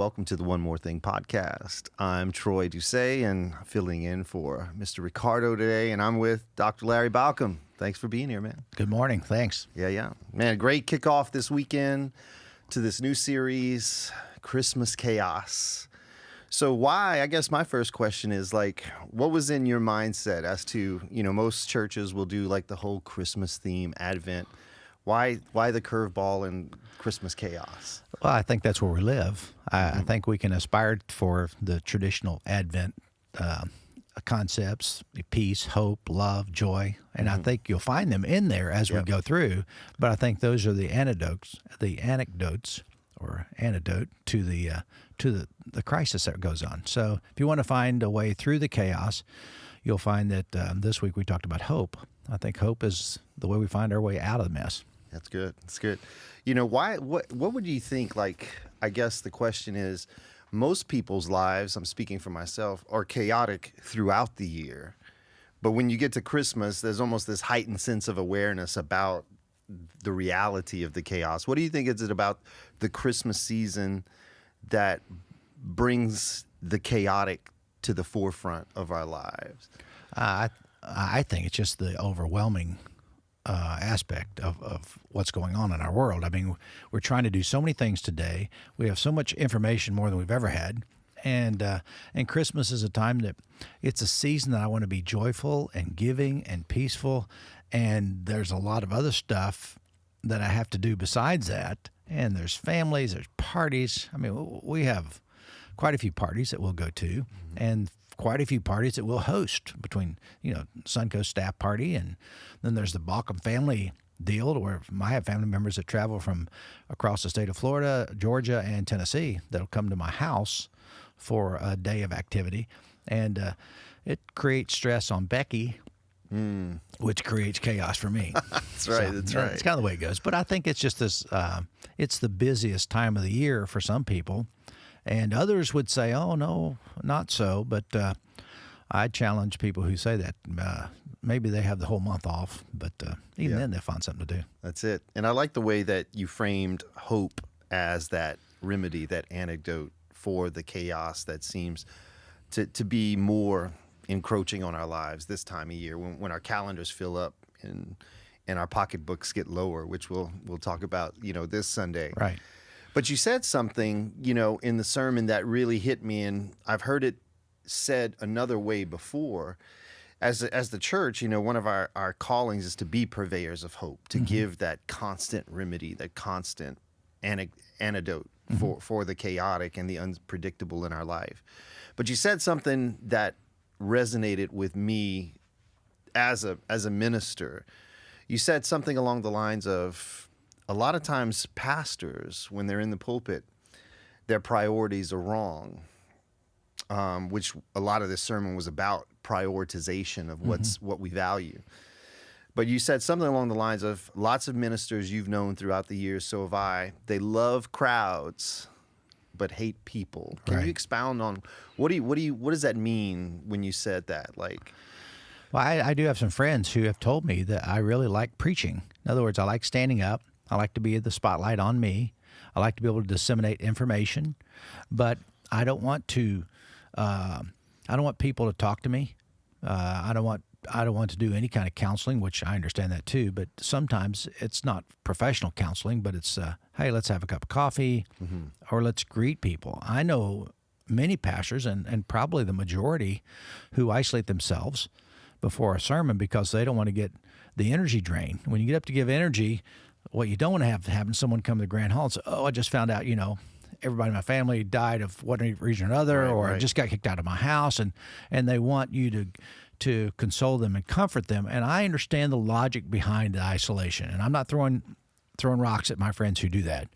welcome to the One More Thing podcast. I'm Troy Doucet, and filling in for Mr. Ricardo today, and I'm with Dr. Larry Baucom. Thanks for being here, man. Good morning. Thanks. Yeah. Man, great kickoff this weekend to this new series, Christmas Chaos. So why, I guess my first question is, like, what was in your mindset as to, most churches will do, like, the whole Christmas theme, Advent. Why the curveball and Christmas chaos? Well, I think that's where we live. I think we can aspire for the traditional Advent concepts: peace, hope, love, joy, and I think you'll find them in there as we go through. But I think those are the antidote to the crisis that goes on. So if you want to find a way through the chaos, you'll find that this week we talked about hope. I think hope is the way we find our way out of the mess. That's good. That's good. Why? What would you think? Like, I guess the question is, most people's lives, I'm speaking for myself, are chaotic throughout the year. But when you get to Christmas, there's almost this heightened sense of awareness about the reality of the chaos. What do you think is it about the Christmas season that brings the chaotic to the forefront of our lives? I think it's just the overwhelming aspect of what's going on in our world. I mean, we're trying to do so many things today. We have so much information, more than we've ever had. And Christmas is a time that it's a season that I want to be joyful and giving and peaceful. And there's a lot of other stuff that I have to do besides that. And there's families, there's parties. I mean, we have quite a few parties that we'll go to, and quite a few parties that we'll host between, Suncoast staff party, and then there's the Baucom family deal where I have family members that travel from across the state of Florida, Georgia, and Tennessee that'll come to my house for a day of activity. And it creates stress on Becky, which creates chaos for me. That's right. That's right. It's kind of the way it goes. But I think it's just this, it's the busiest time of the year for some people. And others would say, oh, no, not so. But I challenge people who say that. Maybe they have the whole month off, but even then they'll find something to do. That's it. And I like the way that you framed hope as that remedy, that antidote for the chaos that seems to be more encroaching on our lives this time of year when our calendars fill up and our pocketbooks get lower, which we'll talk about, this Sunday. Right. But you said something, in the sermon that really hit me, and I've heard it said another way before. As the church, one of our callings is to be purveyors of hope, to give that constant remedy, that constant antidote for the chaotic and the unpredictable in our life. But you said something that resonated with me as a minister. You said something along the lines of, a lot of times pastors, when they're in the pulpit, their priorities are wrong, which a lot of this sermon was about prioritization of what we value. But you said something along the lines of, lots of ministers you've known throughout the years, so have I, they love crowds but hate people. Can you expound on what does that mean when you said that? Like, well, I do have some friends who have told me that I really like preaching. In other words, I like standing up. I like to be the spotlight on me. I like to be able to disseminate information, but I don't want to. I don't want people to talk to me. I don't want to do any kind of counseling, which I understand that too. But sometimes it's not professional counseling, but it's hey, let's have a cup of coffee, or let's greet people. I know many pastors, and probably the majority, who isolate themselves before a sermon because they don't want to get the energy drain. When you get up to give energy, what you don't want to have happen, someone come to the Grand Hall and say, oh, I just found out, everybody in my family died of one reason or another, I just got kicked out of my house, and they want you to console them and comfort them. And I understand the logic behind the isolation, and I'm not throwing rocks at my friends who do that,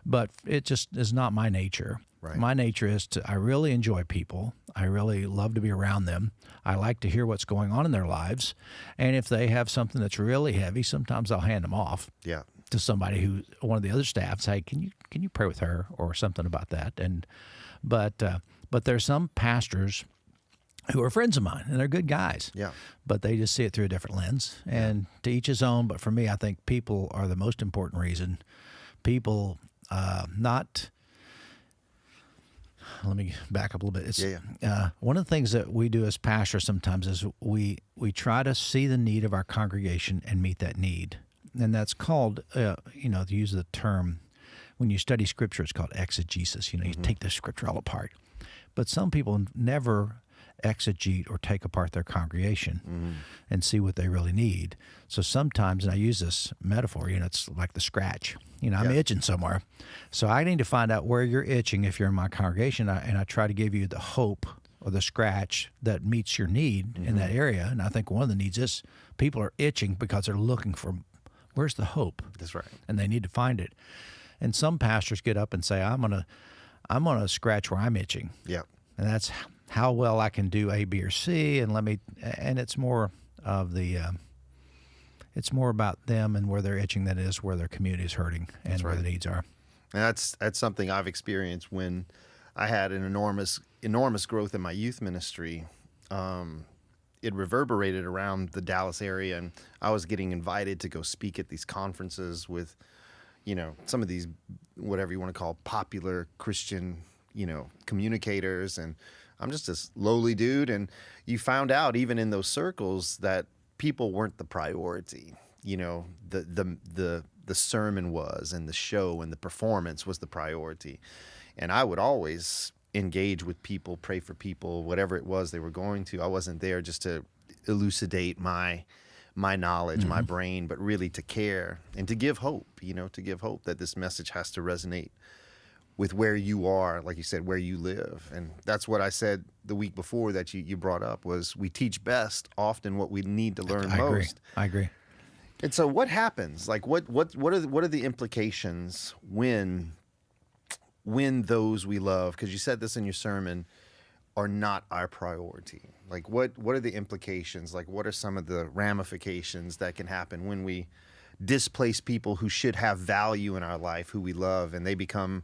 but it just is not my nature. Right. My nature is I really enjoy people. I really love to be around them. I like to hear what's going on in their lives. And if they have something that's really heavy, sometimes I'll hand them off to somebody who, one of the other staff, say, can you pray with her or something about that? But there's some pastors who are friends of mine, and they're good guys. Yeah. But they just see it through a different lens. And to each his own. But for me, I think people are the most important reason. People not let me back up a little bit. It's, Yeah. one of the things that we do as pastors sometimes is we try to see the need of our congregation and meet that need. And that's called, to use the term, when you study Scripture, it's called exegesis. You take the Scripture all apart. But some people never exegete or take apart their congregation and see what they really need. So sometimes, and I use this metaphor, it's like the scratch. I'm itching somewhere. So I need to find out where you're itching if you're in my congregation, and I try to give you the hope or the scratch that meets your need in that area. And I think one of the needs is people are itching because they're looking for, where's the hope? That's right. And they need to find it. And some pastors get up and say, I'm gonna scratch where I'm itching. Yeah. And that's how well I can do A, B, or C, and it's more of the, it's more about them and where they're itching, that is where their community is hurting and where the needs are. And that's something I've experienced when I had an enormous growth in my youth ministry. It reverberated around the Dallas area, and I was getting invited to go speak at these conferences with, some of these, whatever you want to call popular Christian, communicators, and I'm just this lowly dude. And you found out even in those circles that people weren't the priority. The sermon was, and the show and the performance was the priority. And I would always engage with people, pray for people, whatever it was they were going to. I wasn't there just to elucidate my knowledge, my brain, but really to care and to give hope, to give hope that this message has to resonate with where you are, like you said, where you live. And that's what I said the week before that you brought up, was we teach best often what we need to learn most. I agree. And so what happens? Like what are the implications when those we love, because you said this in your sermon, are not our priority? Like what are the implications? Like what are some of the ramifications that can happen when we displace people who should have value in our life, who we love, and they become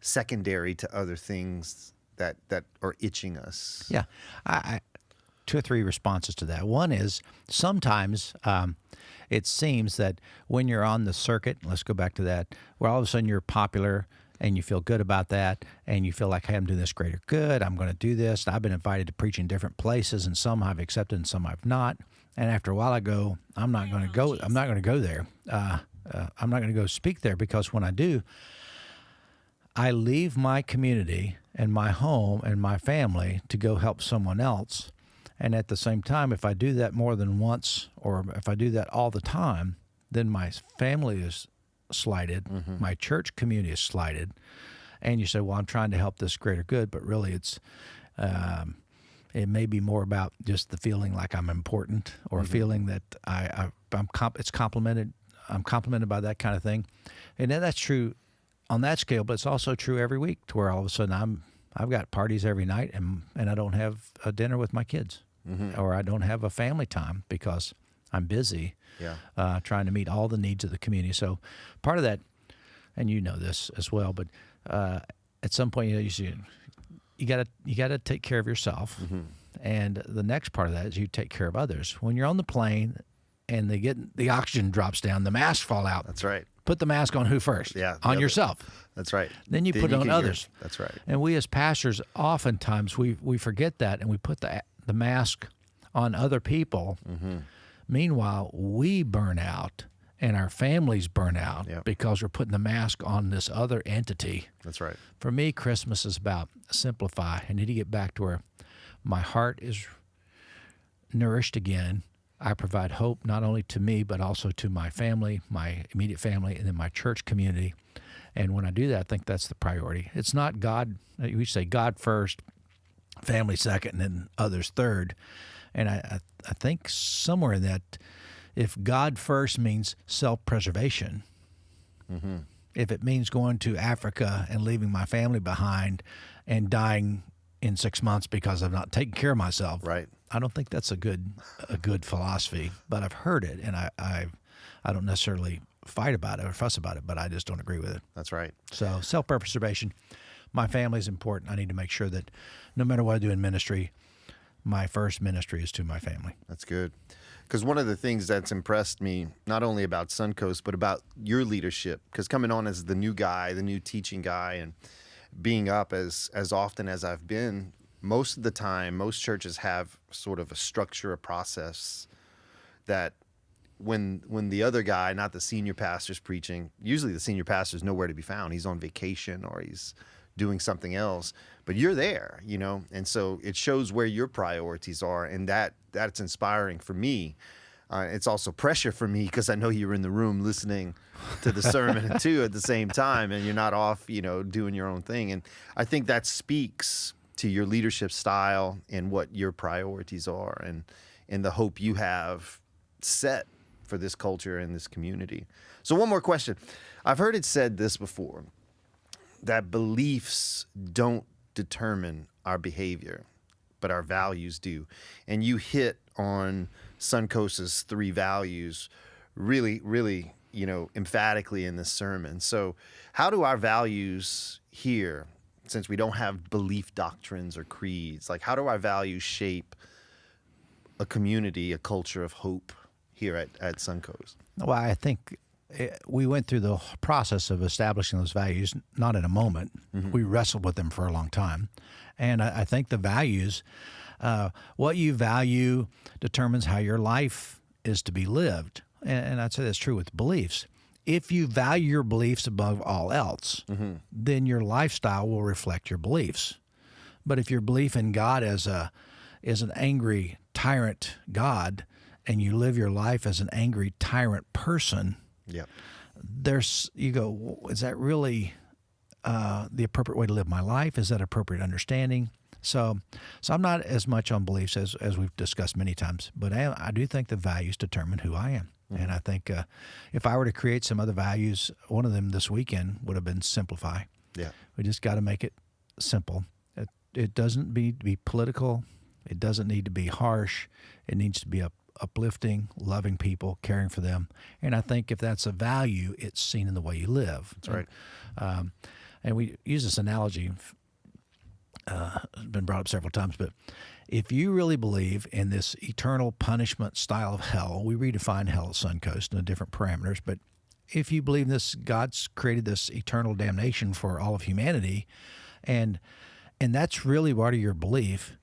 secondary to other things that are itching us? Yeah. I 2 or 3 responses to that. One is sometimes it seems that when you're on the circuit, let's go back to that, where all of a sudden you're popular and you feel good about that, and you feel like, hey, I'm doing this greater good, I'm going to do this. I've been invited to preach in different places, and some I've accepted and some I've not. And after a while I go, I'm not going to go there. I'm not going to go speak there, because when I do, I leave my community and my home and my family to go help someone else. And at the same time, if I do that more than once, or if I do that all the time, then my family is slighted, my church community is slighted. And you say, well, I'm trying to help this greater good, but really it's it may be more about just the feeling like I'm important, or feeling that it's complimented. I'm complimented by that kind of thing. And then that's true on that scale, but it's also true every week, to where all of a sudden I've got parties every night, and I don't have a dinner with my kids, or I don't have a family time because I'm busy trying to meet all the needs of the community. So part of that, and you know this as well, but at some point you got to take care of yourself, and the next part of that is you take care of others. When you're on the plane and the oxygen drops down, the masks fall out. That's right. Put the mask on who first? Yeah, on yourself. That's right. Then you put it on others. That's right. And we as pastors, oftentimes we forget that, and we put the mask on other people. Meanwhile, we burn out and our families burn out because we're putting the mask on this other entity. That's right. For me, Christmas is about simplify. I need to get back to where my heart is nourished again. I provide hope not only to me, but also to my family, my immediate family, and then my church community. And when I do that, I think that's the priority. It's not God. We say God first, family second, and then others third. And I think somewhere in that, if God first means self-preservation, if it means going to Africa and leaving my family behind and dying in 6 months because I've not taken care of myself, right? I don't think that's a good philosophy. But I've heard it, and I don't necessarily fight about it or fuss about it, but I just don't agree with it. That's right. So self-preservation, my family is important. I need to make sure that no matter what I do in ministry, my first ministry is to my family. That's good. Because one of the things that's impressed me, not only about Suncoast, but about your leadership, because coming on as the new guy, the new teaching guy, being up as often as I've been, most of the time, most churches have sort of a structure, a process that when the other guy, not the senior pastor's preaching, usually the senior pastor's nowhere to be found. He's on vacation or he's doing something else, but you're there, you know? And so it shows where your priorities are, and that's inspiring for me. It's also pressure for me because I know you're in the room listening to the sermon too at the same time, and you're not off, you know, doing your own thing. And I think that speaks to your leadership style and what your priorities are, and the hope you have set for this culture and this community. So one more question. I've heard it said this before, that beliefs don't determine our behavior, but our values do. And you hit on Suncoast's 3 values really, really, you know, emphatically in this sermon. So how do our values here, since we don't have belief doctrines or creeds, like how do our values shape a community, a culture of hope here at Suncoast? Well, I think we went through the process of establishing those values, not in a moment. Mm-hmm. We wrestled with them for a long time. And I think the values, what you value determines how your life is to be lived. And I'd say that's true with beliefs. If you value your beliefs above all else, mm-hmm. then your lifestyle will reflect your beliefs. But if your belief in God is an angry tyrant God, and you live your life as an angry tyrant person, yep. You go, is that really the appropriate way to live my life? Is that appropriate understanding? So I'm not as much on beliefs as we've discussed many times, but I do think the values determine who I am. Mm-hmm. And I think if I were to create some other values, one of them this weekend would have been simplify. Yeah, we just got to make it simple. It doesn't need to be political. It doesn't need to be harsh. It needs to be uplifting, loving people, caring for them. And I think if that's a value, it's seen in the way you live. That's right. And we use this analogy, it's been brought up several times, but if you really believe in this eternal punishment style of hell, we redefine hell at Suncoast in different parameters, but if you believe this, God's created this eternal damnation for all of humanity, and that's really part of your belief,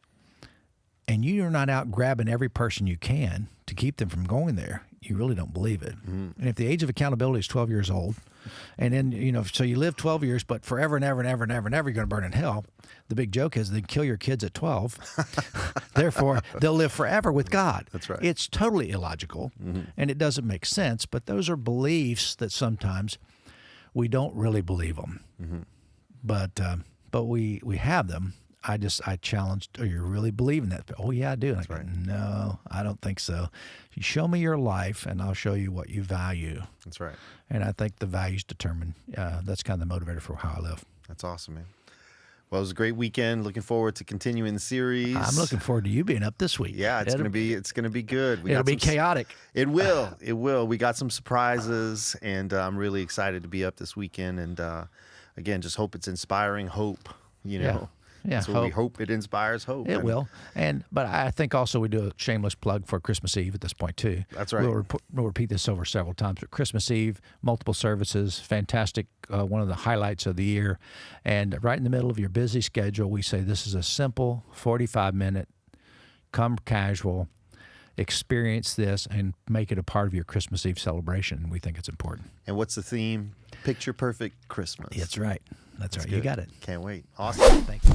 and you are not out grabbing every person you can to keep them from going there, you really don't believe it. Mm-hmm. And if the age of accountability is 12 years old, and then, you know, so you live 12 years, but forever and ever and ever and ever and ever you're going to burn in hell, the big joke is they kill your kids at 12. Therefore, they'll live forever with God. That's right. It's totally illogical, mm-hmm. and it doesn't make sense, but those are beliefs that sometimes we don't really believe them. Mm-hmm. But we have them. I challenged, you really believe in that? Oh, yeah, I do. And I go, right. No, I don't think so. You show me your life, and I'll show you what you value. That's right. And I think the values determine, that's kind of the motivator for how I live. That's awesome, man. Well, it was a great weekend. Looking forward to continuing the series. I'm looking forward to you being up this week. Yeah, it's gonna be good. It'll be chaotic. It will. It will. We got some surprises, and I'm really excited to be up this weekend. And again, just hope it's inspiring hope. You know. Yeah, so we hope it inspires hope. It will. But I think also we do a shameless plug for Christmas Eve at this point, too. That's right. We'll repeat this over several times. But Christmas Eve, multiple services, fantastic, one of the highlights of the year. And right in the middle of your busy schedule, we say this is a simple 45-minute, come casual, experience this, and make it a part of your Christmas Eve celebration. We think it's important. And what's the theme? Picture Perfect Christmas. That's right. That's right. Good. You got it. Can't wait. Awesome. Thank you.